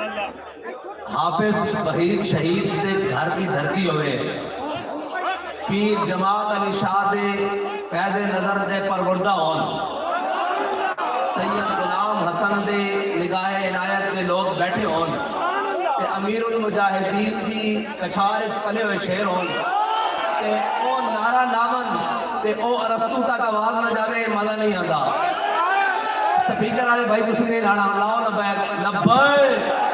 حافظ وحید شہید دے گھر کی دھرتی ہوئے پیر جماعت علی شاہ دے فیض نظر دے پروردہ ہون سید غلام حسن دے نگاہ عنایت دے لوگ بیٹھے ہون تے امیر المجاہدین دی کچھار اچ پلے ہوئے شیر ہون تے او نعرہ لاون تے او ارسطو تک آواز نہ جاوے مزہ نہیں آتا سپیکر والے بھائی کسی نہیں لانا لاؤ لبیک لبیک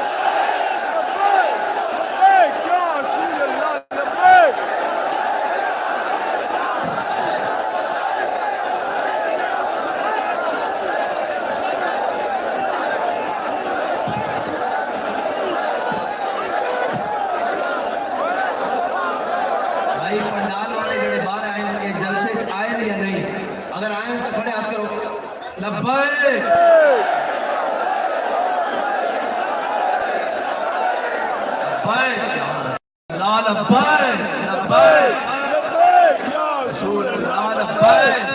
پنڈال والے جڑے باہر آئے ہیں جلسے چ آئے یا نہیں اگر آئے تو کھڑے ہاتھ کرو لبیک لبیک لبیک لبیک رسول اللہ لبیک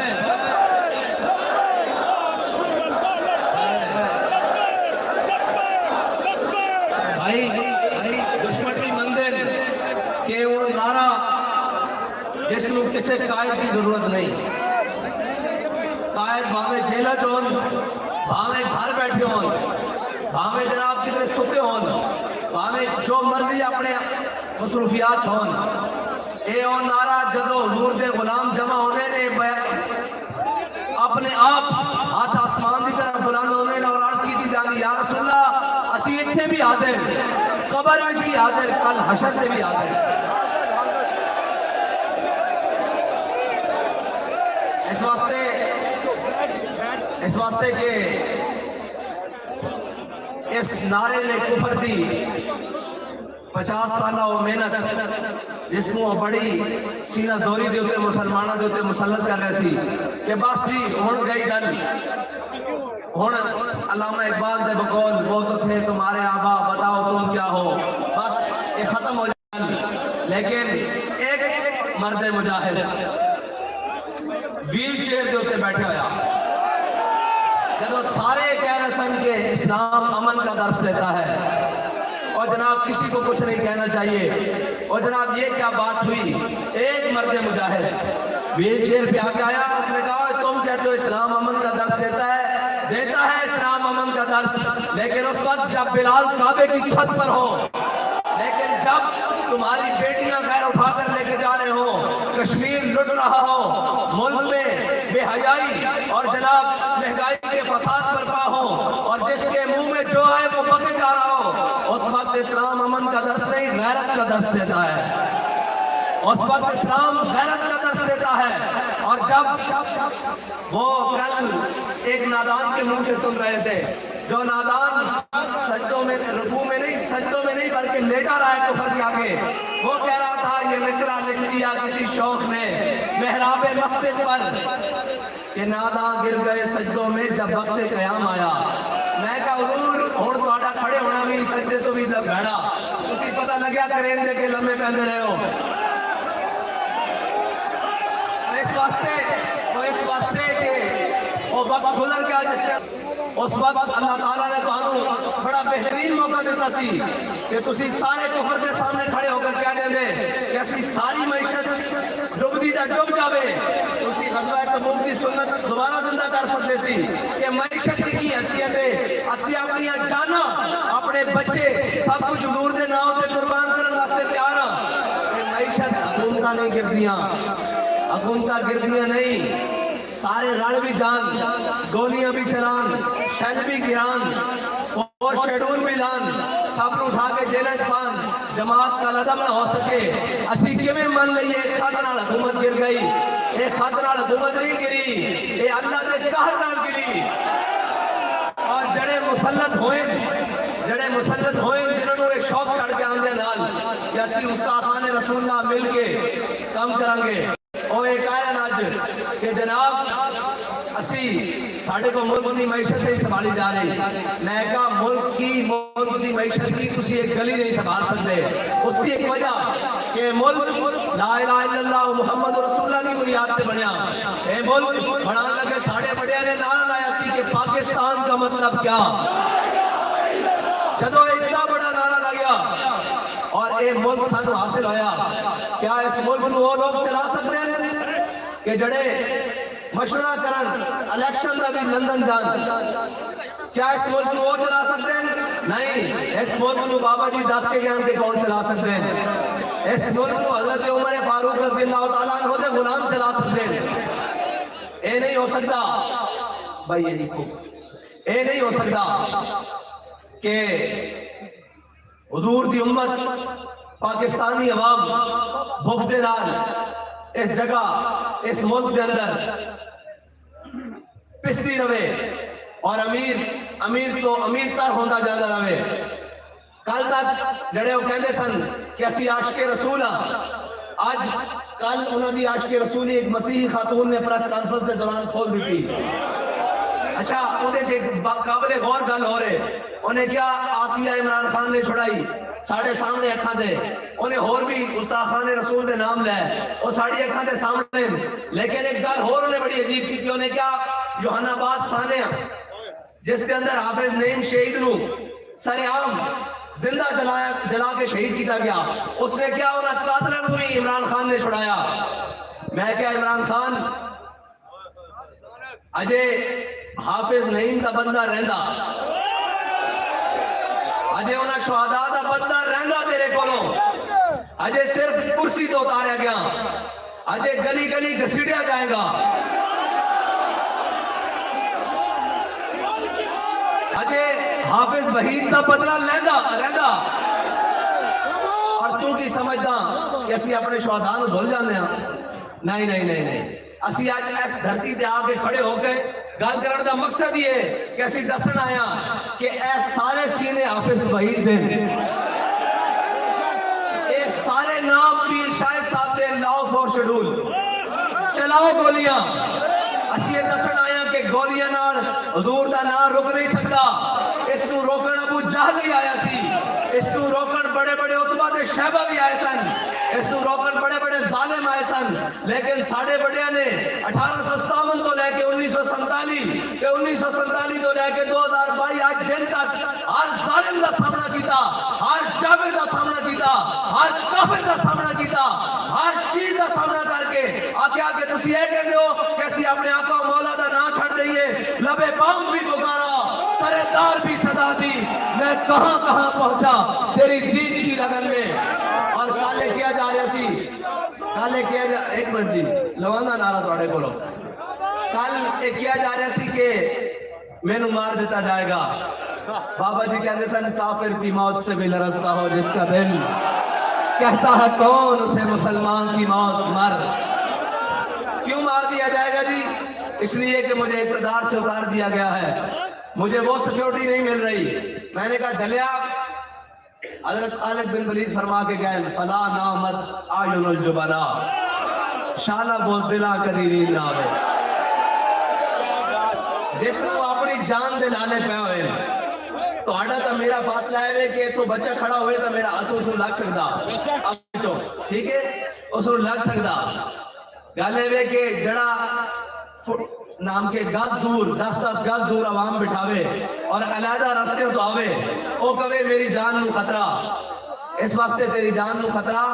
بھائی دشمن کی مندر کہ وہ نعرہ جس میں کسی قائد کی ضرورت نہیں قائد بھاوے جیلہ چون بھاوے گھر بیٹھے ہون بھاوے جناب کتنے سکے ہون بھاوے جو مرضی اپنے مصروفیات ہون اے اور نعرہ جدو حضور دے غلام جمع ہونے نے اپنے آپ ہاتھ آسمان کی طرف بلند ہونے نے اور عرض کی تھی جانی یا رسول اللہ اسی اتنے بھی حاضر قبر میں بھی حاضر کل حشر سے بھی حاضر اس واسطے کہ اس نعرے نے کفر دی 50 سالہ و محنت جس کو بڑی سینہ زوری دے ہوتے مسلمانہ دے ہوتے مسلط کر رہے سی کہ بس جی ہون گئی گل ہون علامہ اقبال دے بقول وہ تو تھے تمہارے آبا بتاؤ تم کیا ہو بس یہ ختم ہو جائے لیکن ایک مرد مجاہد ویل چیئر دے ہوتے بیٹھے ہویا جب سارے کہہ رہے سن کہ اسلام امن کا درس دیتا ہے اور جناب کسی کو کچھ نہیں کہنا چاہیے اور جناب یہ کیا بات ہوئی ایک مرد مجاہد ویل چیئر پہ آگے آیا اس نے کہا تم کہتے ہو اسلام امن کا درس دیتا ہے اسلام امن کا درس لیکن اس وقت جب بلال کعبے کی چھت پر ہو لیکن جب تمہاری بیٹیاں غیر اٹھا کر لے کے جا رہے ہو کشمیر لٹ رہا ہو ملک میں بے حیائی اور جناب مہنگائی کے فساد برپا ہو اور جس کے منہ میں جو آئے وہ بکے جا رہا ہو اس وقت اسلام امن کا درس نہیں غیرت کا درس دیتا ہے اس وقت اسلام غیرت کا درس دیتا ہے اور جب وہ کل ایک نادان کے منہ سے سن رہے تھے جو نادان سجدوں میں رکوع میں نہیں سجدوں میں نہیں بلکہ لیٹا رہا ہے کفر کے آگے وہ کہہ رہا تھا یہ مصرع لکھ دیا کسی شوق نے محراب مسجد پر کہ نادان گر گئے سجدوں میں جب وقت قیام آیا میں کہا حضور ہون تو آٹا کھڑے ہونا بھی سجدے تو بھی بھیڑا اسی پتہ لگیا کریں دے کے لمبے پہندے رہے ہو اس واسطے کہ وہ وقت گزر گیا جس کے اس وقت اللہ تعالیٰ نے تو بڑا بہترین موقع دیتا سی کہ تسی سارے کفر کے سامنے کھڑے ہو کر کہہ دیں کہ اسی ساری معیشت ڈب دی جا ڈب جاوے تسی غزوہ تبوک کی سنت دوبارہ زندہ کر سکتے سی کہ معیشت کی حیثیت ہے اسی اپنی جانا اپنے بچے سب کچھ حضور دے نام تے قربان کرنے واسطے تیار ہیں کہ معیشت حکومتاں نہیں گردیاں حکومتاں گردیاں نہیں سارے رڑ بھی جان گولیاں بھی چلان شل بھی گران اور شیڈول بھی لان سب اٹھا کے جیلج پان جماعت کا لدم نہ ہو سکے اسی کے میں من لئیے ایک خطرہ حکومت گر گئی ایک خطرہ حکومت نہیں گری اے اللہ کے قہر نال گری اور جڑے مسلط ہوئیں جنہوں نے ایک شوق کر کے آندے نال کہ اسی استاذان رسول اللہ مل کے کام کرانگے اور ایک آیا ناج کہ جناب اسی ساڑھے کو ملک کی معیشت نہیں سنبھالی جا رہی میں کہا ملک کی معیشت کی کسی ایک گلی نہیں سنبھال سکتے اس کی ایک وجہ کہ ملک لا الہ الا اللہ محمد رسول اللہ کی بنیاد سے بنیا اے ملک بڑھانے لگے ساڑھے بڑے نے نعرہ لایا سی کہ پاکستان کا مطلب کیا جدو ایک یہ ملک سانو حاصل ہویا، کیا اس ملک کو وہ لوگ چلا سکتے ہیں کہ جڑے مشورہ کرن الیکشن کا بھی لندن جان؟ کیا اس ملک کو وہ چلا سکتے ہیں؟ نہیں، اس ملک کو بابا جی دس کے گئے کہ کون چلا سکتے ہیں؟ اس ملک کو حضرت عمر فاروق رضی اللہ تعالیٰ عنہ کے غلام چلا سکتے ہیں۔ اے نہیں ہو سکتا بھائی، یہ دیکھو، اے نہیں ہو سکتا کہ حضور دی امت پاکستانی عوام بھوک دے نال اس جگہ اس ملک دے اندر پستی رہے اور امیر تو امیر تر ہوندہ جانا رہے۔ کل تک جڑے وہ کہندے سن کہ اسی عاشق رسول ہاں، آج کل انہوں نے عاشق رسولی ایک مسیحی خاتون نے پریس کانفرنس کے دوران کھول دی تھی۔ اچھا انہیں سے قابل غور گل ہو رہے، انہیں کیا آسیہ عمران خان نے چھڑائی ساڑھے سامنے اکھاں دے، انہیں اور بھی گستاخان رسول دے نام لے اور ساڑھی اکھاں دے سامنے، لیکن ایک گل اور انہیں بڑی عجیب کی تھی، انہیں کیا یوحنا آباد سانیہ جس کے اندر حافظ نعیم شہید نو سر عام زندہ جلا کے شہید کیتا گیا، اس نے کیا انہیں قاتلن ہوئی عمران خان نے چھڑایا۔ میں کیا عمران خان اجے حافظ نعیم دا بندہ رہندا، اجے انہاں شہداء دا بندہ رہندا تیرے کولوں، اجے صرف کرسی تو اتاریا گیا، اجے گلی گلی گھسیٹیا جائے گا، اجے حافظ وحید دا بدلہ رہندا، اور تو کی سمجھدا کہ اسی اپنے شہداء نو بھول جاندے ہاں؟ نہیں نہیں نہیں نہیں، اسی آج اس دھرتی تے آ کے کھڑے ہو کے گل کرن دا مقصد یہ ہے کہ اسی دسن آیا کہ اے سارے سینے حافظ وحید دے، اے سارے نام پیر شاہد صاحب دے، لاؤ فور شیڈول، چلاؤ گولیاں۔ اسی یہ دسن آیا کہ گولیاں نال حضور دا نام رک نہیں سکتا، اس کو روکن ابو جہل ہی آیا سی، اس کو روکن بڑے بڑے عتبہ دے شہبہ بھی آئے سن، اس کو روکن بڑے بڑے ظالم آئے سن، لیکن ساڑھے بڑیاں نے 1857 تو لے کے 1947 کہ 1947 تو لے کے 2022 آج دن تک ہر ظالم دا سامنا کیتا، ہر جابر دا سامنا کیتا، ہر کافر دا سامنا کیتا، ہر چیز دا سامنا کر کے آکیا کہ تسی یہ کہتے ہو کہ اسی اپنے آقا مولا دا نام چھڑ دئیے، لبے بام بھی پکارا، سرے دار بھی صدا دی، میں کہاں کہاں پہنچا تیری دین کی لگن میں۔ اور کالے کیا جا رہے سی، کالے کیا جا، ایک منٹ جی لوانا نارا توڑے بولو، کل کیا جا رہے سی کہ میں نو مار دیتا جائے گا۔ بابا جی کہتے سن کافر کی موت سے بھی لرزتا ہو جس کا دل، کہتا ہے کون اسے مسلمان کی موت مر۔ کیوں مار دیا جائے گا جی؟ اس لیے کہ مجھے اقتدار سے اتار دیا گیا ہے، مجھے وہ سیکیورٹی نہیں مل رہی۔ میں نے کہا چلیا، حضرت خالد بن ولید فرما کے گئے فلا نامت آیون الجبنا، شانہ بوزدلا قدیرین ناوے، جس کو اپنی جان دلانے پہ ہوئے تو آڈا تا میرا فاصلہ ہے کہ تو بچہ کھڑا ہوئے تا میرا ہاتھ اس کو لگ سکتا، ٹھیک ہے اس کو لگ سکتا، گالے ہوئے کہ جڑا نام کے گز دور 10-10 گز دور عوام بٹھاوے اور علیحدہ رستے تو آوے، او کہے میری جان نو خطرہ، اس واسطے تیری جان نو خطرہ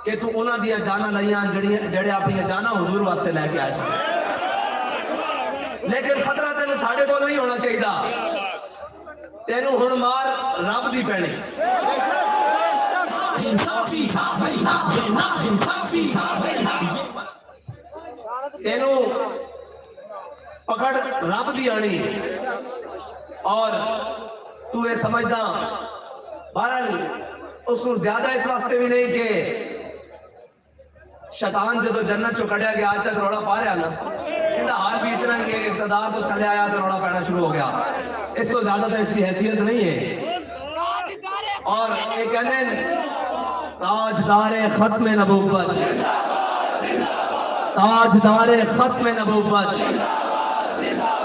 کہ تو انہاں دیا جانا لئیاں جڑے اپنی جانا حضور واسطے لے کے آئے سکتے، لیکن خطرہ تینوں ساڑھے کو نہیں ہونا چاہیے، تینوں ہن مار رب دی پہنے، تینوں پکڑ رب دی آنی، اور تو یہ سمجھدا بہرحال اس کو زیادہ اس واسطے بھی نہیں کہ شیطان جدو جنت چو کڑیا گیا آج تک روڑا پا رہا نا، اندہ حال بھی اتنا کہ اقتدار تو چلے آیا تو روڑا پڑنا شروع ہو گیا، اس کو زیادہ تر اس کی حیثیت نہیں ہے۔ اور ایک کہنے تاجدار ختم نبوت، تاجدار ختم نبوت،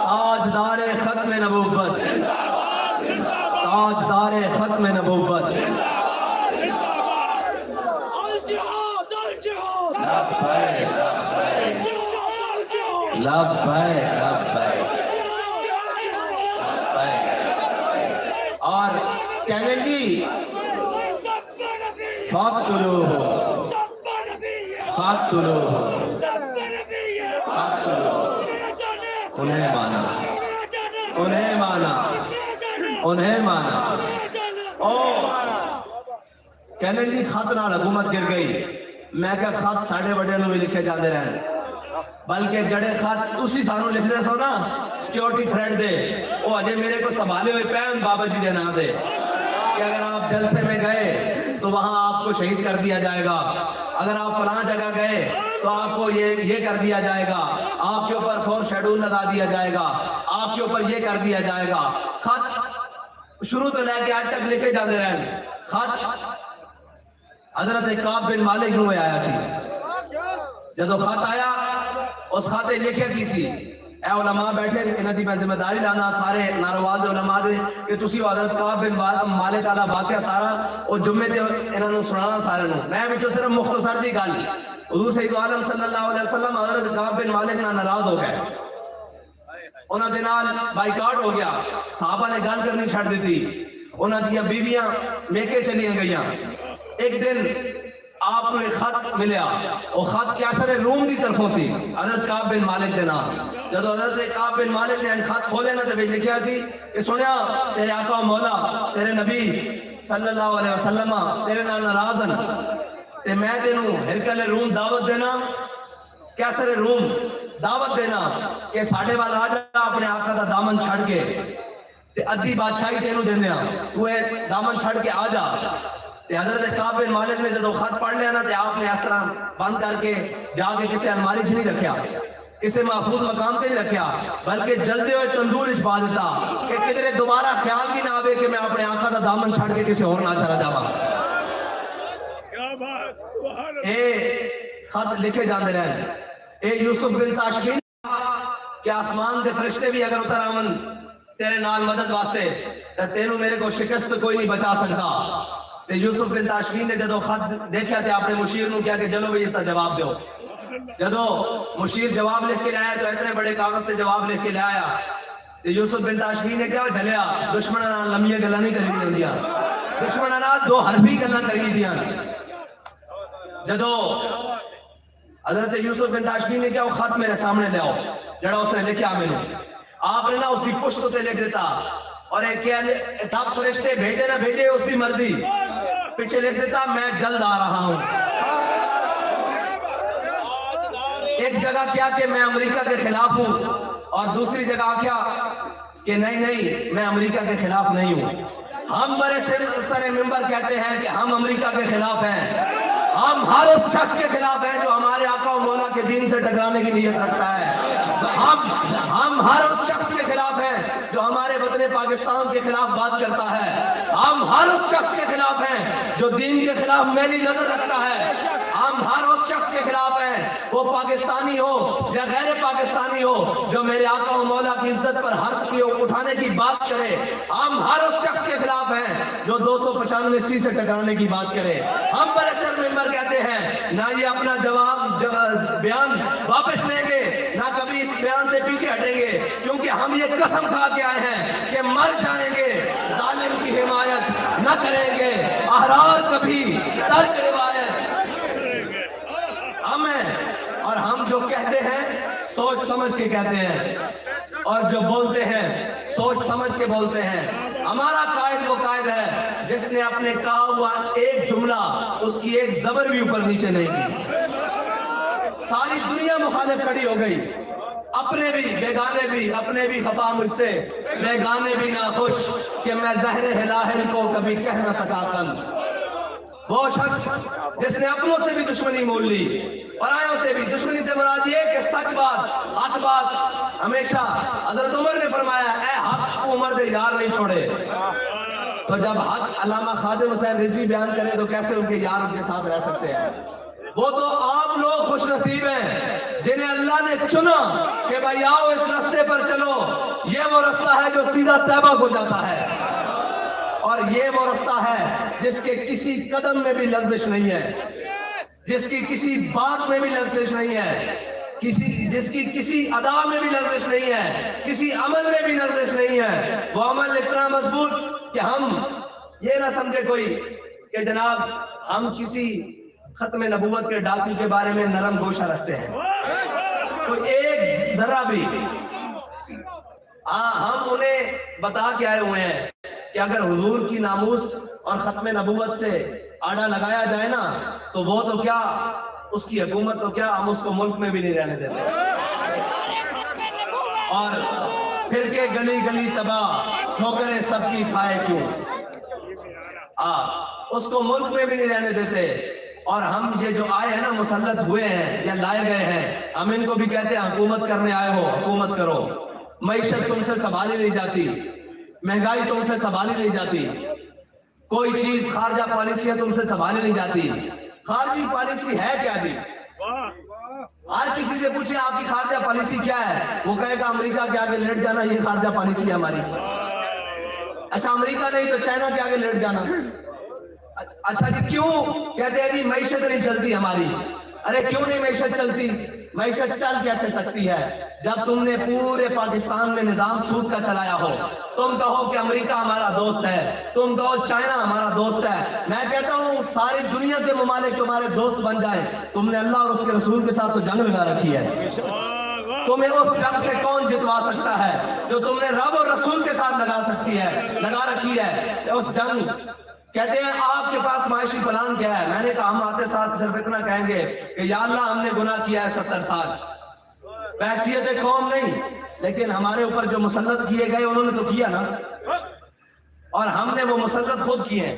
تاجدار ختم نبوت، تاجدار ختم نبوت، اور کہنے جی فاقتلوہ فاقتلوہ فاقتلوہ. انہیں مانا انہیں مانا انہیں مانا. کہنے جی خط نال حکومت گر گئی. میں کہ خط ساڑھے بڑے نو بھی لکھے جاندے رہن، بلکہ جڑے خط تسی سانو لکھ دے سو نا سیکیورٹی تھریٹ دے، وہ اجے میرے کو سنبھالے ہوئے پہن بابا جی دے نام دے کہ اگر آپ جلسے میں گئے تو وہاں آپ کو شہید کر دیا جائے گا، اگر آپ فلاں جگہ گئے تو آپ کو یہ کر دیا جائے گا، آپ کے اوپر فور شیڈول لگا دیا جائے گا، آپ کے اوپر یہ کر دیا جائے گا. خط شروع تو لے کے آج تک لکھے جاندے رہن. خط حضرت کعب بن مالک نو آیا سی. جدو خط آیا اس خطے لکھے کی سی اے علماء بیٹھے انہاں دی میں ذمہ داری لانا سارے ناروال دے علماء دے کہ تسی حضرت کعب بن مالک والا واقعہ سارا او جمعے تے انہاں نو سنانا سارے نو. میں وچوں صرف مختصر جی گل حضور سید عالم صلی اللہ علیہ وسلم حضرت کعب بن مالک نال ناراض ہو گئے، انہاں دے نال بائیکاٹ ہو گیا، صحابہ نے گل کرنی چھڑ دیتی، انہاں دیاں بیویاں میکے چلیاں گئیاں. ایک دن آپ کو ایک خط ملیا، وہ خط کیسر روم دی طرفوں سی حضرت کعب بن مالک دے نام. جب حضرت کعب بن مالک نے خط کھولے نا تو لکھیا سی کہ سنیا تیرے آقا و مولا تیرے نبی صلی اللہ علیہ وسلم تیرے نال ناراض ہیں تے میں تینوں ہرکل روم دعوت دینا، کیسر روم دعوت دینا کہ ساڑھے والا آ جا اپنے آقا دا دامن چھڑ کے تے ادھی بادشاہی تینوں دینا، تو اے دامن چھڑ کے آ جا. حضرت کعب بن مالک نے جب خط پڑھ لیا نا تے آپ نے اس طرح بند کر کے جا کے کسی الماری سے نہیں رکھیا، کسی محفوظ مقام پہ نہیں رکھیا، بلکہ جلدے ہوئے تندور وچ پا دیتا کہ کدھر دوبارہ خیال بھی نہ آوے کہ میں اپنے آقا دا دامن چھڑ کے کسی اور نہ چلا جاواں. اے خط لکھے جاندے رہے. اے یوسف بن تاشفین کہ آسمان دے فرشتے بھی اگر اتر آون تیرے نال مدد واسطے تے تینوں میرے کو شکست کوئی نہیں بچا سکتا. تے یوسف بن تاشفین نے جدو خط دیکھا تے اپنے مشیر نو کیا کہ چلو بھئی اس کا جواب دیو. جدو مشیر جواب لکھ کے لایا تو اتنے بڑے کاغذ تے جواب لکھ کے لایا تے یوسف بن تاشفین نے کیا جھلیا دشمناں نال لمبی گلاں نہیں کرنی ہوندیاں، دشمناں نال دو حرفی گلاں کری دیاں. جدو حضرت یوسف بن تاشفین نے کیا وہ خط میرے سامنے لے آؤ جڑا اس نے لکھیا مینوں، آپ نے نا اس کی پشت تے لکھ دیتا اور ایک تب فرشتے بھیجے نہ بھیجے اس کی مرضی، پیچھے لکھ دیتا میں جلد آ رہا ہوں. ایک جگہ کیا کہ میں امریکہ کے خلاف ہوں اور دوسری جگہ کیا کہ نہیں میں امریکہ کے خلاف نہیں ہوں. ہم بڑے سر ممبر کہتے ہیں کہ ہم امریکہ کے خلاف ہیں، ہم ہر اس شخص کے خلاف ہیں جو ہمارے آقا و مولا کے دین سے ٹکرانے کی نیت رکھتا ہے. ہم ہر اس شخص کے خلاف ہیں جو ہمارے وطن پاکستان کے خلاف بات کرتا ہے. ہم ہر اس شخص کے خلاف ہیں جو دین کے خلاف میلی نظر رکھتا ہے. ہم ہر اس شخص کے خلاف ہیں وہ پاکستانی ہو یا غیر پاکستانی ہو جو میرے آقا و مولا کی عزت پر حرف کی اٹھانے کی بات کرے. ہم ہر اس شخص کے خلاف ہیں جو 295 سے ٹکرانے کی بات کرے. ہم بڑے سر ممبر کہتے ہیں نہ یہ اپنا بیان واپس لیں گے نہ کبھی اس بیان سے پیچھے ہٹیں گے، کیونکہ ہم یہ قسم کھا کے آئے ہیں کہ مر جائیں گے ظالم کی حمایت نہ کریں گے، احرار کبھی ترک روایت ہم ہیں. اور ہم جو کہتے ہیں سوچ سمجھ کے کہتے ہیں اور جو بولتے ہیں سوچ سمجھ کے بولتے ہیں. ہمارا قائد وہ قائد ہے جس نے اپنے کہا ہوا ایک جملہ اس کی ایک زبر بھی اوپر نیچے نہیں کی. ساری دنیا مخالف کھڑی ہو گئی، اپنے بھی بیگانے بھی، اپنے بھی خفا مجھ سے بیگانے بھی ناخوش کہ میں زہر ہلاہل کو کبھی کہہ نہ سکا کل. وہ شخص جس نے اپنوں سے بھی دشمنی مول لی، پرایوں سے بھی. دشمنی سے مراد یہ کہ سچ بات حق بات ہمیشہ. حضرت عمر نے فرمایا اے حق کو عمر دے یار نہیں چھوڑے. تو جب حق علامہ خادم حسین رضوی بیان کرے تو کیسے ان کے یار ان کے ساتھ رہ سکتے ہیں؟ وہ تو آپ لوگ خوش نصیب ہیں جنہیں اللہ نے چنا کہ بھائی آؤ اس رستے پر چلو. یہ وہ رستہ ہے جو سیدھا طیبہ کو جاتا ہے اور یہ وہ رستہ ہے جس کے کسی قدم میں بھی لغزش نہیں ہے، جس کی کسی بات میں بھی لغزش نہیں ہے، جس کی کسی ادا میں بھی لغزش نہیں ہے، کسی عمل میں بھی لغزش نہیں ہے. وہ عمل اتنا مضبوط کہ ہم یہ نہ سمجھے کوئی کہ جناب ہم کسی ختم نبوت کے ڈاکو کے بارے میں نرم گوشہ رکھتے ہیں، تو ایک ذرہ بھی ہم انہیں بتا کے آئے ہوئے ہیں کہ اگر حضور کی ناموس اور ختم نبوت سے آڑا لگایا جائے نا تو وہ تو کیا، اس کی حکومت تو کیا، ہم اس کو ملک میں بھی نہیں رہنے دیتے، اور پھر کے گلی گلی تباہ ٹھوکریں سب کی کھائے کیوں، اس کو ملک میں بھی نہیں رہنے دیتے۔ اور ہم یہ جو آئے ہیں نا، مسلط ہوئے ہیں یا لائے گئے ہیں، ہم ان کو بھی کہتے ہیں حکومت کرنے آئے ہو، حکومت کرو۔ معیشت تم سے سنبھالی نہیں جاتی، مہنگائی تم سے سنبھالی نہیں جاتی، کوئی چیز خارجہ پالیسیاں تم سے سنبھالی نہیں جاتی۔ خارجی پالیسی ہے کیا جی؟ ہر کسی سے پوچھیں آپ کی خارجہ پالیسی کیا ہے، وہ کہے گا امریکہ کے آگے لیٹ جانا، یہ خارجہ پالیسی ہے ہماری۔ اچھا امریکہ نہیں تو چائنا کے آگے لیٹ جانا۔ اچھا جی کیوں؟ کہتے ہیں جی معیشت نہیں چلتی ہماری۔ ارے کیوں نہیں معیشت چلتی؟ معیشت چل کیسے سکتی ہے جب تم نے پورے پاکستان میں نظام سود کا چلایا ہو؟ تم کہو کہ امریکہ ہمارا دوست ہے، تم کہو چائنا ہمارا دوست ہے، میں کہتا ہوں ساری دنیا کے ممالک تمہارے دوست بن جائیں، تم نے اللہ اور اس کے رسول کے ساتھ تو جنگ لگا رکھی ہے۔ تمہیں اس جنگ سے کون جتوا سکتا ہے جو تم نے رب اور رسول کے ساتھ لگا رکھی ہے اس جنگ۔ کہتے ہیں آپ کے پاس معاشی پلان کیا ہے؟ میں نے کہا ہم آتے ساتھ صرف اتنا کہیں گے کہ یا اللہ ہم نے گناہ کیا ہے 70 سال، بحیثیت قوم نہیں، لیکن ہمارے اوپر جو مسلط کیے گئے انہوں نے تو کیا نا، اور ہم نے وہ مسلط خود کیے ہیں۔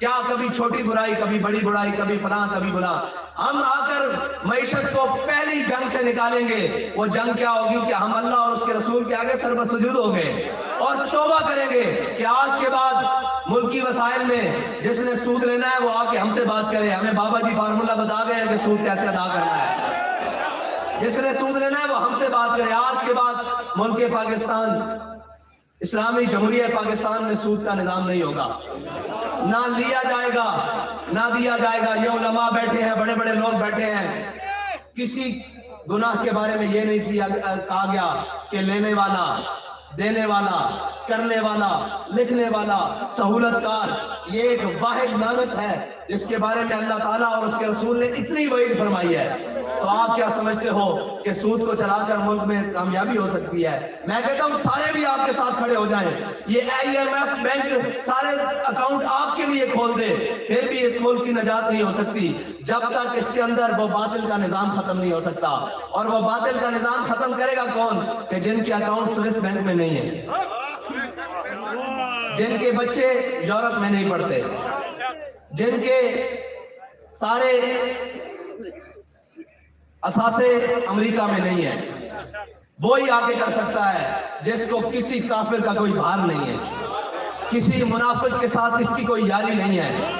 کیا کبھی چھوٹی برائی، کبھی بڑی برائی، کبھی فلاں کبھی بلا۔ ہم آ کر معیشت کو پہلی جنگ سے نکالیں گے۔ وہ جنگ کیا ہوگی کہ ہم اللہ اور اس کے رسول کے آگے سر بسجود ہوں گے اور توبہ کریں گے کہ آج کے بعد ملکی وسائل میں جس نے سود لینا ہے وہ آ کے ہم سے بات کرے۔ ہمیں بابا جی فارمولہ بتا گئے ہیں کہ سود کیسے ادا کرنا ہے۔ جس نے سود لینا ہے وہ ہم سے بات کرے۔ آج کے بعد ملک پاکستان، اسلامی جمہوریہ پاکستان میں سود کا نظام نہیں ہوگا، نہ لیا جائے گا نہ دیا جائے گا۔ یہ علماء بیٹھے ہیں، بڑے بڑے لوگ بیٹھے ہیں، کسی گناہ کے بارے میں یہ نہیں کہا گیا کہ لینے والا، دینے والا، کرنے والا، لکھنے والا، سہولت کار، یہ ایک واحد لعنت ہے جس کے بارے میں اللہ تعالیٰ اور اس کے رسول نے اتنی وعید فرمائی ہے۔ تو آپ کیا سمجھتے ہو کہ سود کو چلا کر ملک میں کامیابی ہو سکتی ہے؟ میں کہتا ہوں سارے بھی آپ کے ساتھ کھڑے ہو جائیں، یہ IMF بینک سارے اکاؤنٹ آپ کے لیے کھول دے، پھر بھی اس ملک کی نجات نہیں ہو سکتی جب تک اس کے اندر وہ باطل کا نظام ختم نہیں ہو سکتا۔ اور وہ باطل کا نظام ختم کرے گا کون؟ کہ جن کے اکاؤنٹ سوئس بینک میں نہیں ہیں، جن کے بچے یورپ میں نہیں پڑھتے، جن کے سارے اثاثے امریکہ میں نہیں ہیں، وہی آگے کر سکتا ہے جس کو کسی کافر کا کوئی بھار نہیں ہے، کسی منافق کے ساتھ اس کی کوئی یاری نہیں ہے،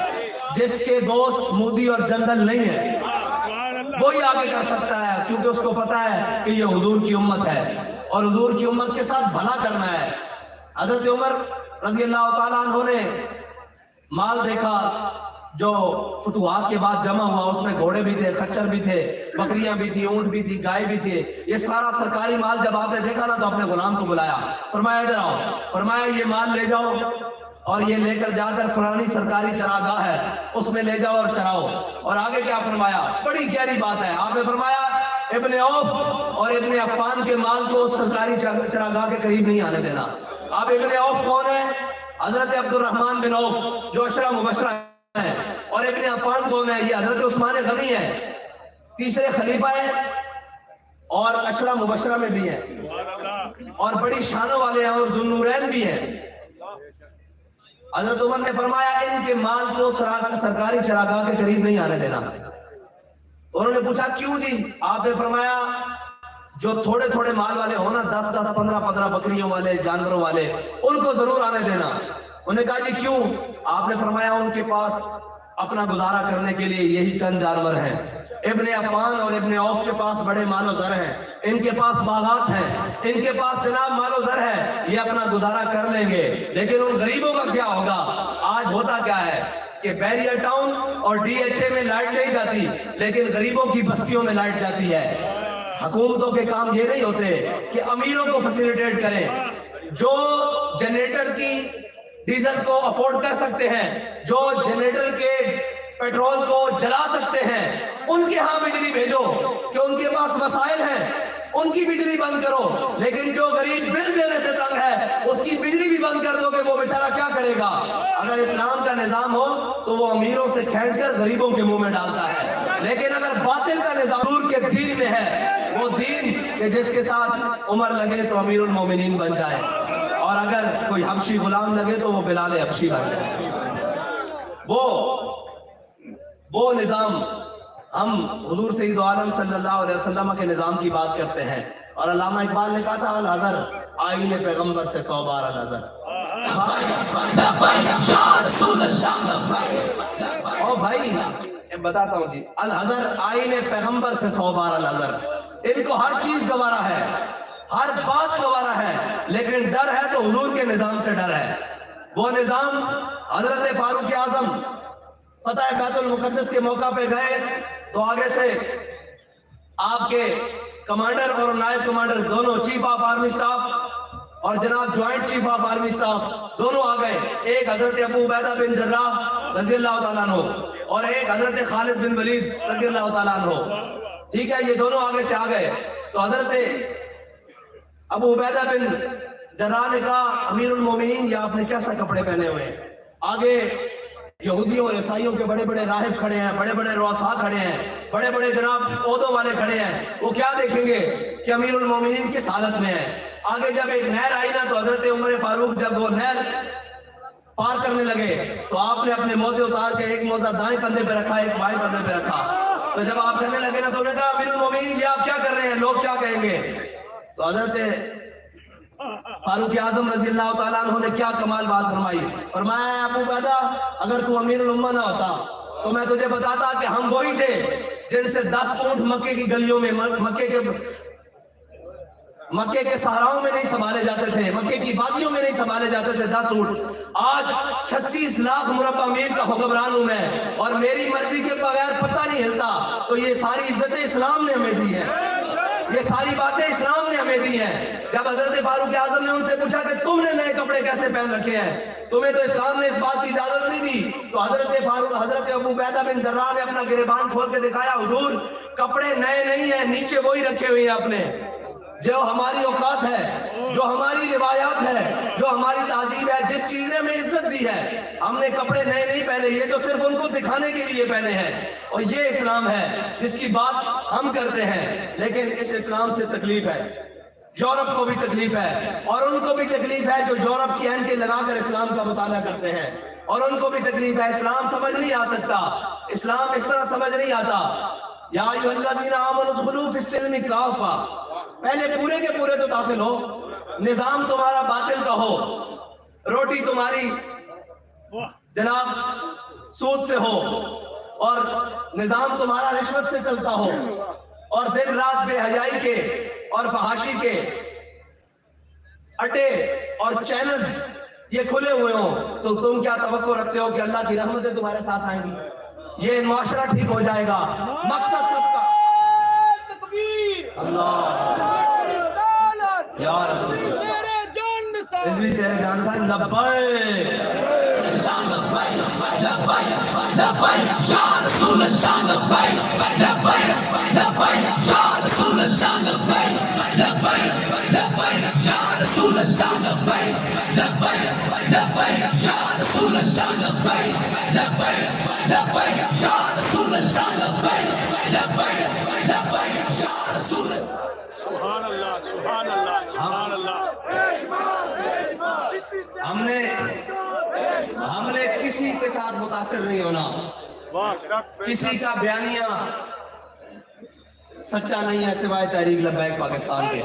جس کے دوست مودی اور جنرل نہیں ہے، وہی آگے کر سکتا ہے، کیونکہ اس کو پتا ہے کہ یہ حضور کی امت ہے اور حضور کی امت کے ساتھ بھلا کرنا ہے۔ حضرت عمر رضی اللہ تعالیٰ عنہ نے مال دیکھا جو فتوحات کے بعد جمع ہوا، اس میں گھوڑے بھی تھے، خچر بھی تھے، بکریاں بھی تھی، اونٹ بھی تھی، گائے بھی تھے، یہ سارا سرکاری مال جب آپ نے دیکھا نا تو اپنے غلام کو بلایا، فرمایا ادھر آؤ، فرمایا یہ مال لے جاؤ اور یہ لے کر جا کر فلانی سرکاری چراگاہ ہے اس میں لے جاؤ اور چراؤ۔ اور آگے کیا فرمایا؟ بڑی گہری بات ہے، آپ نے فرمایا ابن عوف اور ابن عفان کے مال کو سرکاری چراگاہ کے قریب نہیں آنے دینا۔ اب ابن عوف کون ہے؟ حضرت عبد الرحمن بن عوف جو عشرہ مبشرہ ہے، اور ابن عفان کون ہے؟ یہ حضرت عثمان غنی ہے، تیسرے خلیفہ ہے اور عشرہ مبشرہ میں بھی ہے اور بڑی شانوں والے ہیں اور ذو النورین بھی ہیں۔ حضرت عمر نے فرمایا ان کے مال کو سرکاری چراگاہ کے قریب نہیں آنے دینا۔ انہوں نے پوچھا کیوں جی؟ آپ نے فرمایا جو تھوڑے تھوڑے مال والے ہو نا، 10 15 بکریوں والے، جانوروں والے، ان کو ضرور آنے دینا۔ انہوں نے کہا جی کیوں؟ آپ نے فرمایا ان کے پاس اپنا گزارا کرنے کے لیے یہی چند جانور ہیں۔ ابن عفان اور ابن عوف کے پاس بڑے مال و زر ہیں، ان کے پاس باغات ہیں، ان کے پاس جناب مال و زر ہے، یہ اپنا گزارا کر لیں گے، لیکن ان غریبوں کا کیا ہوگا؟ آج ہوتا کیا ہے کہ بیریا ٹاؤن اور DHA میں لائٹ نہیں جاتی لیکن غریبوں کی بستیوں میں لائٹ جاتی ہے۔ حکومتوں کے کام یہ نہیں ہوتے کہ امیروں کو فیسیلیٹیٹ کریں، جو جنریٹر کی ڈیزل کو افورڈ کر سکتے ہیں، جو جنریٹر کے پیٹرول کو جلا سکتے ہیں، ان کے ہاں بجلی بھیجو کہ ان کے پاس وسائل ہیں، ان کی بجلی بند کرو۔ لیکن جو غریب بل دینے سے تنگ ہے اس کی بجلی بھی بند کر دو کہ وہ بیچارہ کیا کرے گا؟ اگر اسلام کا نظام ہو تو وہ امیروں سے کھینچ کر غریبوں کے منہ میں ڈالتا ہے، لیکن اگر باطل کا نظام حضور کے دین میں ہے، وہ دین کہ جس کے ساتھ عمر لگے تو امیر المومنین بن جائے، اور اگر کوئی حبشی غلام لگے تو وہ بلال حبشی بن جائے، وہ نظام ہم حضور سید عالم صلی اللہ علیہ وسلم کے نظام کی بات کرتے ہیں۔ اور علامہ اقبال نے کہا تھا الحذر آئین پیغمبر سے 100 بار الحذر۔ او بھائی بتاتا ہوں جی، الحذر آئین پیغمبر سے 100 بار الحذر۔ ان کو ہر چیز گوارا ہے، ہر بات گوارا ہے، لیکن ڈر ہے تو حضور کے نظام سے ڈر ہے۔ وہ نظام حضرت فاروق اعظم فتح بیت المقدس کے موقع پہ گئے تو آگے سے آپ کے کمانڈر اور نائب کمانڈر دونوں، چیف آف آرمی سٹاف اور جناب joint chief of army staff دونوں آ گئے، ایک حضرت ابو عبیدہ بن جراح رضی اللہ تعالیٰ عنہ اور ایک حضرت خالد بن ولید رضی اللہ تعالیٰ عنہ، ٹھیک ہے، یہ دونوں آگے سے آ گئے تو حضرت ابو عبیدہ بن جراح نے کہا امیر المومنین یہ آپ نے کیسا کپڑے پہنے ہوئے ہیں؟ آگے یہودیوں اور عیسائیوں کے بڑے بڑے راہب کھڑے ہیں، بڑے بڑے رؤساء کھڑے ہیں، بڑے بڑے جناب عہدوں والے کھڑے ہیں، وہ کیا دیکھیں گے کہ امیر المومنین کس حالت میں ہے؟ آگے جب ایک نہر آئی نا تو حضرت عمر فاروق جب وہ نہر پار کرنے لگے تو آپ نے اپنے موزے اتار کے ایک موزہ دائیں کندھے پہ رکھا، ایک بائیں کندھے پہ رکھا، تو جب آپ چلنے لگے نا تو انہوں نے کہا امیر المومنین یہ آپ کیا کر رہے ہیں، لوگ کیا کہیں گے؟ تو حضرت فاروق اعظم رضی اللہ تعالیٰ عنہ نے کیا کمال بات فرمائی، فرمایا ابو عبیدہ اگر تو امیر الامہ نہ ہوتا تو میں تجھے بتاتا کہ ہم وہی تھے جن سے 10 اونٹ مکے کی گلیوں میں، مکے کے صحراؤں میں نہیں سنبھالے جاتے تھے، مکے کی وادیوں میں نہیں سنبھالے جاتے تھے 10 اونٹ۔ آج 36 لاکھ مربع میل کا حکمران ہوں میں اور میری مرضی کے بغیر پتہ نہیں ہلتا، تو یہ ساری عزت اسلام نے ہمیں دی ہے، یہ ساری باتیں اسلام نے ہمیں دی ہیں۔ جب حضرت فاروق اعظم نے ان سے پوچھا کہ تم نے نئے کپڑے کیسے پہن رکھے ہیں، تمہیں تو اسلام نے اس بات کی اجازت نہیں دی، تو حضرت ابو عبیدہ بن جراح نے اپنا گریبان کھول کے دکھایا حضور کپڑے نئے نہیں ہیں، نیچے وہی رکھے ہوئے ہیں اپنے، جو ہماری اوقات ہے، جو ہماری روایات ہے، جو ہماری تہذیب ہے، جس چیز نے ہمیں عزت دی ہے، ہم نے کپڑے نئے نہیں پہنے، یہ تو صرف ان کو دکھانے کے لیے پہنے ہیں، اور یہ اسلام ہے جس کی بات ہم کرتے ہیں۔ لیکن اس اسلام سے تکلیف ہے، یورپ کو بھی تکلیف ہے اور ان کو بھی تکلیف ہے جو یورپ کی اینٹیں لگا کر اسلام کا مطالعہ کرتے ہیں، اور ان کو بھی تکلیف ہے، اسلام سمجھ نہیں آ سکتا، اسلام اس طرح سمجھ نہیں آتا۔ یا ایھا الذین آمنوا ادخلوا فی السلم کافہ، پہلے پورے کے پورے تو داخل ہو، نظام تمہارا باطل کا ہو، روٹی تمہاری جناب سود سے ہو اور نظام تمہارا رشوت سے چلتا ہو اور دن رات بے حیائی کے اور فحاشی کے اٹے اور چینلز یہ کھلے ہوئے ہوں، تو تم کیا توقع رکھتے ہو کہ اللہ کی رحمتیں تمہارے ساتھ آئیں گی؟ یہ معاشرہ ٹھیک ہو جائے گا، مقصد سب کا اللہ یا رسول اللہ، اس بھی تیرے جان سے لبیک لبیک یا رسول اللہ، لبیک لبیک لبیک یا رسول اللہ، لبیک لبیک لبیک یا رسول اللہ، لبیک لبیک لبیک یا رسول اللہ، لبیک لبیک لبیک یا رسول اللہ، لبیک لبیک لبیک یا رسول اللہ۔ سبحان اللہ سبحان اللہ سبحان اللہ۔ ہم نے کسی کے ساتھ متاثر نہیں ہونا، کسی کا بیانیہ سچا نہیں ہے سوائے تحریک لبیک پاکستان کے،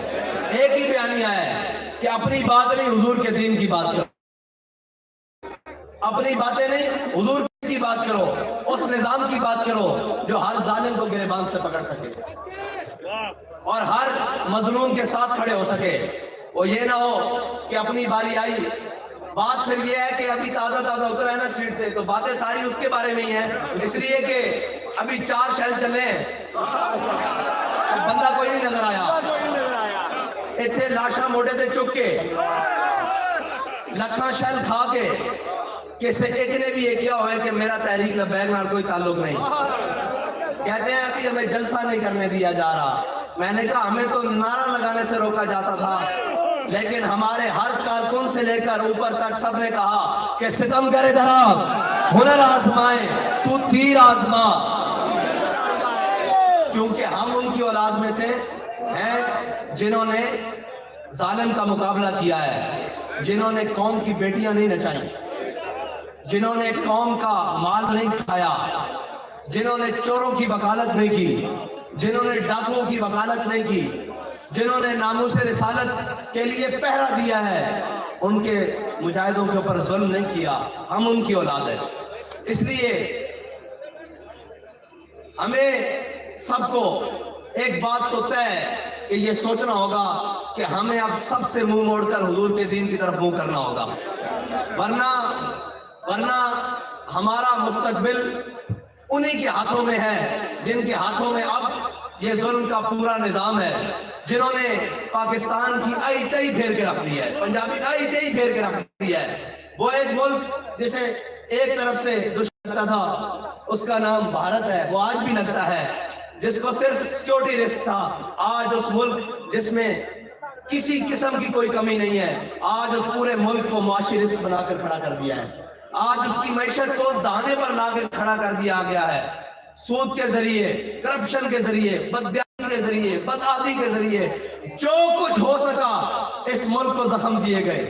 ایک ہی بیانیہ ہے کہ اپنی بات نہیں حضور کے دین کی بات کرو، اپنی باتیں نہیں حضور کی بات کرو، اس نظام کی بات کرو جو ہر ظالم کو گریبان سے پکڑ سکے اور ہر مظلوم کے ساتھ کھڑے ہو سکے۔ وہ یہ نہ ہو کہ اپنی باری آئی، بات پھر یہ ہے کہ ابھی تازہ اترا ہے نا سیٹ سے تو باتیں ساری اس کے بارے میں ہی ہیں، اس لیے کہ ابھی 4 شیل چلے ہیں، بندہ کوئی نہیں نظر آیا، اتنے لاشاں موڑے تے چک کے لکھاں شل کھا کے کسی ایک نے بھی یہ کیا ہوا ہے کہ میرا تحریک لبیک نال کوئی تعلق نہیں. کہتے ہیں ابھی ہمیں جلسہ نہیں کرنے دیا جا رہا. میں نے کہا ہمیں تو نعرہ لگانے سے روکا جاتا تھا، لیکن ہمارے ہر کارکن سے لے کر اوپر تک سب نے کہا کہ ستم کرے جناب، ہنر آزمائیں، تو تیر آزما. کیونکہ ہم ان کی اولاد میں سے ہیں جنہوں نے ظالم کا مقابلہ کیا ہے، جنہوں نے قوم کی بیٹیاں نہیں نچائیں، جنہوں نے قوم کا مال نہیں کھایا، جنہوں نے چوروں کی وکالت نہیں کی، جنہوں نے ڈاکوؤں کی وکالت نہیں کی، جنہوں نے ناموس رسالت کے لیے پہرا دیا ہے، ان کے مجاہدوں کے اوپر ظلم نہیں کیا. ہم ان کی اولاد ہیں. اس لیے ہمیں سب کو ایک بات تو طے ہے کہ یہ سوچنا ہوگا کہ ہمیں اب سب سے منہ موڑ کر حضور کے دین کی طرف منہ کرنا ہوگا، ورنہ ہمارا مستقبل انہی کے ہاتھوں میں ہے جن کے ہاتھوں میں اب یہ ظلم کا پورا نظام ہے، جنہوں نے پاکستان کی آئی تئی پھیر کے رکھ دی ہے، پنجابی آئی تئی پھیر کے رکھ دی ہے. وہ ایک ملک جسے ایک طرف سے دشمن لگتا تھا، اس کا نام بھارت ہے، وہ آج بھی لگتا ہے، جس کو صرف سیکیورٹی رسک تھا، آج اس ملک جس میں کسی قسم کی کوئی کمی نہیں ہے، آج اس پورے ملک کو معاشی رسک بنا کر کھڑا کر دیا ہے. آج اس کی معیشت کو اس دہانے پر لا کے کھڑا کر دیا گیا ہے، سود کے ذریعے، کرپشن کے ذریعے، بددیانی کے ذریعے، بدعادی کے ذریعے. جو کچھ ہو سکا اس ملک کو زخم دیے گئے،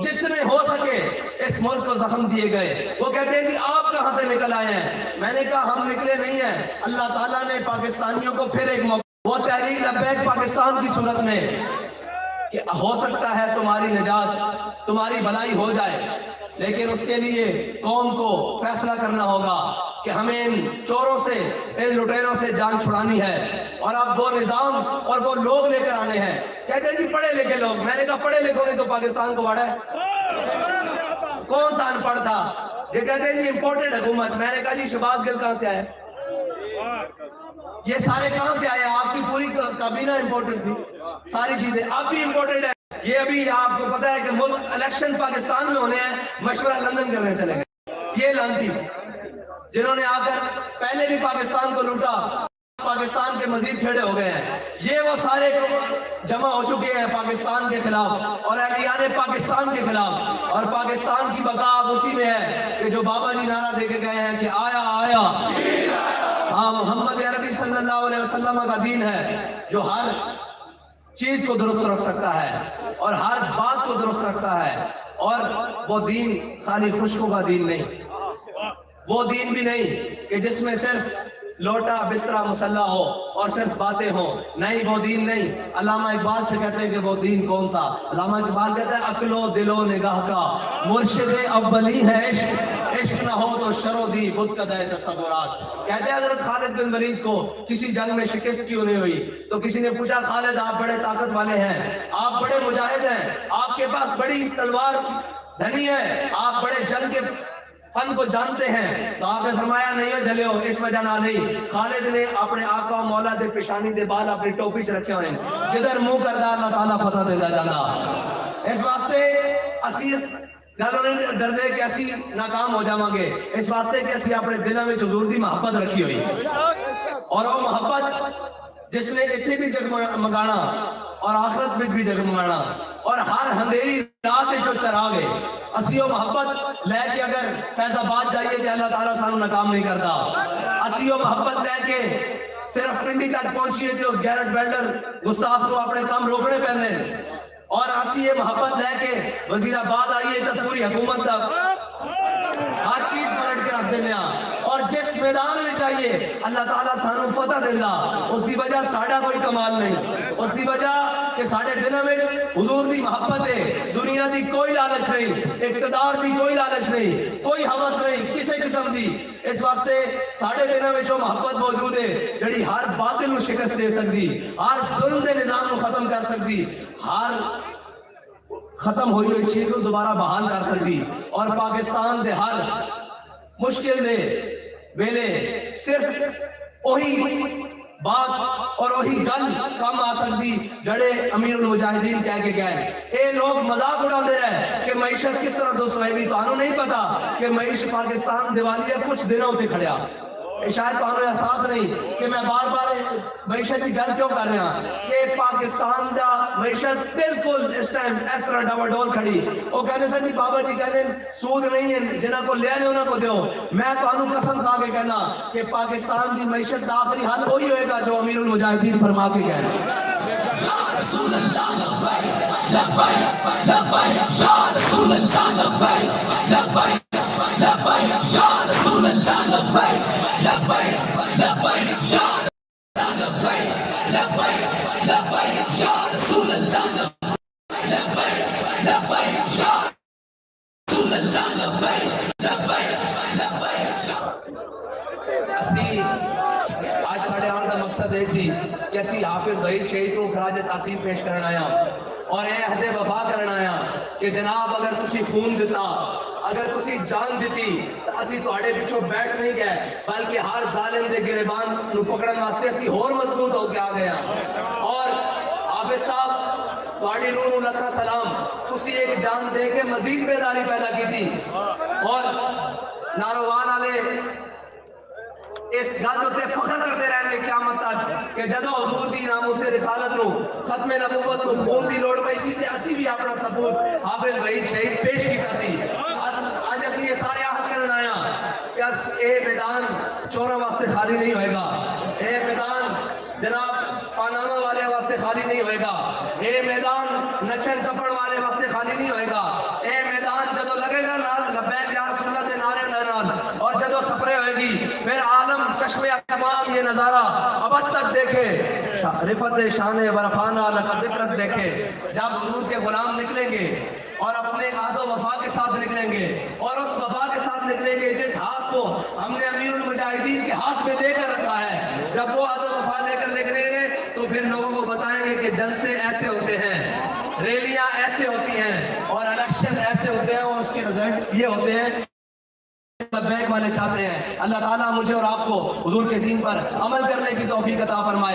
جتنے ہو سکے اس ملک کو زخم دیے گئے. وہ کہتے ہیں کہ آپ کہاں سے نکل آئے ہیں؟ میں نے کہا ہم نکلے نہیں ہیں، اللہ تعالیٰ نے پاکستانیوں کو پھر ایک موقع، وہ تحریک لبیک پاکستان کی صورت میں کہ ہو سکتا ہے تمہاری نجات، تمہاری بھلائی ہو جائے، لیکن اس کے لیے قوم کو فیصلہ کرنا ہوگا کہ ہمیں ان چوروں سے، ان لٹیروں سے جان چھڑانی ہے، اور اب وہ نظام اور وہ لوگ لے کر آنے ہیں. کہتے ہیں جی پڑھے لکھے لوگ. میں نے کہا پڑھے لکھوں نے تو پاکستان کو باڑا ہے، کون سا ان پڑھ تھا؟ یہ کہتے ہیں جی امپورٹڈ حکومت. میں نے کہا جی شہباز گل کہاں سے آئے؟ یہ سارے کہاں سے آئے؟ آپ کی پوری کابینہ امپورٹڈ تھی، ساری چیزیں اب بھی امپورٹڈ ہے. یہ ابھی آپ کو پتا ہے کہ ملک الیکشن پاکستان میں ہونے ہیں، مشورہ لندن کرنے چلے گئے. یہ لانتی جنہوں نے آ کر پہلے بھی پاکستان کو لوٹا، پاکستان کے مزید کھڑے ہو گئے ہیں، یہ وہ سارے جمع ہو چکے ہیں پاکستان کے خلاف اور اہلیان پاکستان کے خلاف. اور پاکستان کی بقا اب اسی میں ہے کہ جو بابا جی نعرہ دے کے گئے ہیں کہ آیا آیا. ہاں، محمد عربی صلی اللہ علیہ وسلم کا دین ہے جو ہر چیز کو درست رکھ سکتا ہے اور ہر بات کو درست رکھتا ہے. اور وہ دین خالی خشکوں کا دین نہیں، وہ دین بھی نہیں کہ جس میں صرف لوٹا بسترا مسلح ہو اور صرف باتیں ہوں. نہیں، وہ دین نہیں. علامہ اقبال سے کہتے ہیں کہ وہ دین کون سا؟ علامہ اقبال کہتا ہے عقل و دل و نگاہ کا مرشد اولی ہے عشق، عشق نہ ہو تو شرو دی بت قدہ تصورات. کہتے ہیں حضرت خالد بن ولید کو کسی جنگ میں شکست کیوں نہیں ہوئی تو کسی نے پوچھا خالد آپ بڑے طاقت والے ہیں، آپ بڑے مجاہد ہیں، آپ کے پاس بڑی تلوار دھنی ہے، آپ بڑے جنگ کے فن کو جانتے ہیں. تو آپ نے فرمایا نہیں ہو جھلے ہو، اس وجہ نہ نہیں. خالد نے اپنے آقا مولا دے پیشانی دے بال اپنی ٹوپی چ رکھے ہوئے ہیں، جدھر منہ کردا اللہ تعالیٰ فتح دیندا جاندا. اس واسطے اسی گلوں نے ڈردے کہ اسی ناکام ہو جاواں گے، اس واسطے کہ اسی اپنے دلوں میں حضور دی محبت رکھی ہوئی، اور وہ محبت جس نے اتنے بھی جگمگانا اور آخرت میں بھی جگمگانا اور ہر اندھیری رات جو چرا گئے. اسی وہ محبت لے کے اگر فیض آباد جائیے تو اللہ تعالیٰ سانو ناکام نہیں کرتا. اسی وہ محبت لے کے صرف پنڈی تک پہنچیے تو اس گیرٹ بیلڈر گستاخ کو اپنے کام روکنے پہنے، اور اسی یہ محبت لے کے وزیر آباد آئیے تو پوری حکومت تک ہر چیز پلٹ کے رکھ دینا. اور جس میدان میں چاہیے اللہ تعالیٰ سانو فتح دینا. اس دی وجہ ساڑا کوئی کمال نہیں، اس دی وجہ کہ ساڑے دنوں میں حضور دی محبت ہے. دنیا دی کوئی لالچ نہیں، اقتدار دی کوئی لالچ نہیں، کوئی حوث نہیں کسی قسم دی. اس واسطے ساڑے دنوں میں جو محبت موجود ہے جڑی ہر باطل کو شکست دے سکتی، ہر ظلم دے نظام کو ختم کر سکتی، ہر ختم ہوئی ہوئی چیز کو دوبارہ بحال کر سکتی، اور پاکستان دے ہر مشکل دے ویلے صرف وہی بات اور وہی گل کم آ سکتی جڑے امیر المجاہدین کہہ کے گئے. اے لوگ مذاق اڑا دے رہے کہ معیشت کس طرح دوست ہوئے. تو انہوں نہیں پتا کہ معیشت پاکستان دیوالی ہے کچھ دنوں پہ کھڑیا. شاید تو انہوں احساس نہیں کہ میں بار بار معیشت کی گل کیوں کر رہا کہ پاکستان دا معیشت بالکل اس ٹائم اس طرح ڈبل ڈول کھڑی. وہ کہنے سے بابا جی کہنے سود نہیں ہے جنہاں کو لے آنے انہوں کو دیو. میں تو انہوں قسم کھا کے کہنا کہ پاکستان کی معیشت دا آخری حل وہی ہوئے گا جو امیر المجاہدین فرما کے گئے. یا رسول اللہ لبیک لبیک لبیک یا رسول اللہ لبیک لبیک لبیک یا رسول اللہ لبیک لبیک لبیک یا لبیک لبیک لبیک یا رسول اللہ لبیک لبیک یا رسول اللہ لبیک لبیک لبیک. اسی آج ساڑھے آٹھ کا مقصد ہے سی کہ اسی حافظ وحید شہید کو خراج تحسین پیش کرنا آیا اور اے عہد وفا کرنا آیا کہ جناب اگر تسی خون دیتا اگر تسی جان دیتی تو اسی تواڈے پچھوں بیٹھ نہیں گئے بلکہ ہر ظالم دے گریبان نو پکڑن واسطے اسی اور مضبوط ہو کے آ گیا. اور حافظ صاحب تواڈی روح نو لکھاں سلام. تسی ایک جان دے کے مزید بیداری پیدا کی تھی اور ناروان والے اس گل تے فخر کرتے رہیں گے قیامت تک کہ جدو حضور دی ناموس رسالت نو ختم نبوت نو خون دی لوڑ پئی سی تے اسی بھی اپنا ثبوت حافظ وحید شہید پیش کیتا سی. اج اسی یہ سارے عہد کرن آیا کہ اے میدان چوراں واسطے خالی نہیں ہوئے گا. اے میدان جناب پاناما والے واسطے خالی نہیں ہوئے گا. اے میدان نچن ٹپڑ والے واسطے خالی نہیں ہوئے گا. اے میدان جدو لگے گا نال لبیک یا رسول اللہ دے نعرے نال اور جدو سپرے ہوئے گی پھر عالم چشمے تمام یہ نظارہ ابد تک دیکھے. رفت شان ورفانہ لقد ذکرت دیکھے. جب حضور کے غلام نکلیں گے اور اپنے عہد و وفا کے ساتھ نکلیں گے اور اس وفا کے ساتھ نکلیں گے جس ہاتھ کو ہم نے امیر المجاہدین کے ہاتھ میں دے کر رکھا ہے. جب وہ عہد و وفا دے کر نکلیں گے تو پھر لوگوں کو بتائیں گے کہ جلسے ایسے ہوتے ہیں, ریلیاں ایسے ہوتی ہیں اور الیکشن ایسے ہوتے ہیں اور اس کے رزلٹ یہ ہوتے ہیں لبیک والے چاہتے ہیں. اللہ تعالیٰ مجھے اور آپ کو حضور کے دین پر عمل کرنے کی توفیق عطا فرمائے.